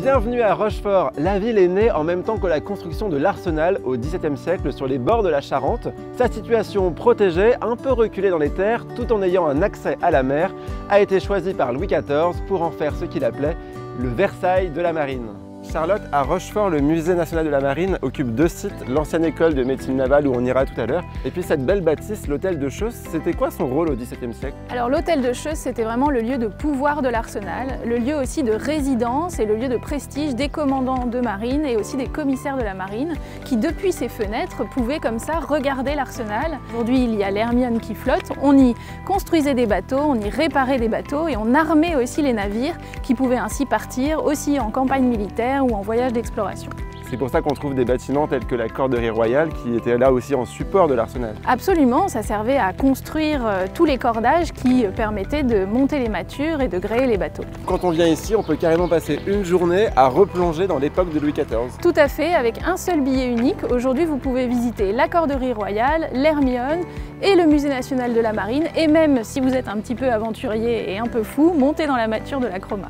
Bienvenue à Rochefort. La ville est née en même temps que la construction de l'Arsenal au XVIIe siècle sur les bords de la Charente. Sa situation protégée, un peu reculée dans les terres, tout en ayant un accès à la mer, a été choisie par Louis XIV pour en faire ce qu'il appelait le Versailles de la Marine. Charlotte, à Rochefort, le musée national de la marine occupe deux sites, l'ancienne école de médecine navale où on ira tout à l'heure, et puis cette belle bâtisse, l'hôtel de Chausse. C'était quoi son rôle au XVIIe siècle? Alors l'hôtel de Chausse, c'était vraiment le lieu de pouvoir de l'Arsenal, le lieu aussi de résidence et le lieu de prestige des commandants de marine et aussi des commissaires de la marine qui, depuis ses fenêtres, pouvaient comme ça regarder l'Arsenal. Aujourd'hui, il y a l'Hermione qui flotte, on y construisait des bateaux, on y réparait des bateaux et on armait aussi les navires qui pouvaient ainsi partir aussi en campagne militaire ou en voyage d'exploration. C'est pour ça qu'on trouve des bâtiments tels que la corderie royale qui était là aussi en support de l'Arsenal. Absolument, ça servait à construire tous les cordages qui permettaient de monter les mâtures et de gréer les bateaux. Quand on vient ici, on peut carrément passer une journée à replonger dans l'époque de Louis XIV. Tout à fait, avec un seul billet unique. Aujourd'hui, vous pouvez visiter la corderie royale, l'Hermione et le musée national de la marine. Et même si vous êtes un petit peu aventurier et un peu fou, monter dans la mâture de la Croma.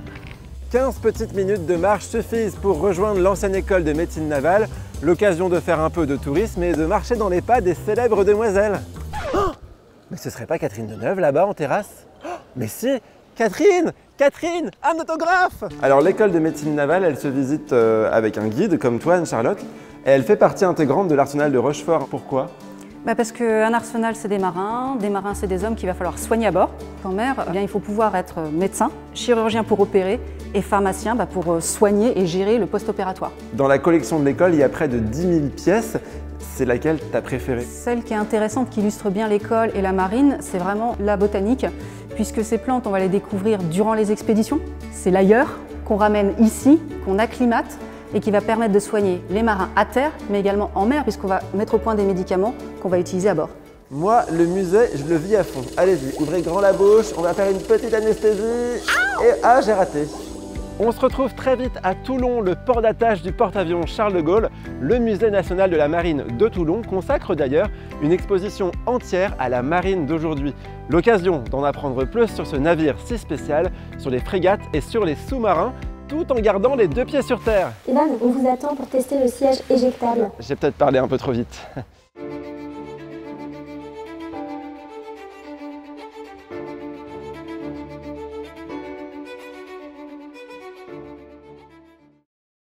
15 petites minutes de marche suffisent pour rejoindre l'ancienne école de médecine navale, l'occasion de faire un peu de tourisme et de marcher dans les pas des célèbres demoiselles. Oh, mais ce serait pas Catherine Deneuve là-bas en terrasse? Oh, mais si, Catherine! Catherine, un autographe! Alors l'école de médecine navale, elle se visite avec un guide comme toi, Anne-Charlotte, et elle fait partie intégrante de l'Arsenal de Rochefort. Pourquoi? Parce qu'un arsenal, c'est des marins c'est des hommes qu'il va falloir soigner à bord. En mer, il faut pouvoir être médecin, chirurgien pour opérer et pharmacien pour soigner et gérer le post-opératoire. Dans la collection de l'école, il y a près de 10 000 pièces. C'est laquelle t'as préférée? Celle qui est intéressante, qui illustre bien l'école et la marine, c'est vraiment la botanique, puisque ces plantes, on va les découvrir durant les expéditions. C'est l'ailleurs qu'on ramène ici, qu'on acclimate, et qui va permettre de soigner les marins à terre, mais également en mer, puisqu'on va mettre au point des médicaments qu'on va utiliser à bord. Moi, le musée, je le vis à fond. Allez-y, ouvrez grand la bouche, on va faire une petite anesthésie. Et ah, j'ai raté. On se retrouve très vite à Toulon, le port d'attache du porte-avions Charles de Gaulle. Le musée national de la marine de Toulon consacre d'ailleurs une exposition entière à la marine d'aujourd'hui. L'occasion d'en apprendre plus sur ce navire si spécial, sur les frégates et sur les sous-marins, tout en gardant les deux pieds sur terre. Evan, on vous attend pour tester le siège éjectable. J'ai peut-être parlé un peu trop vite.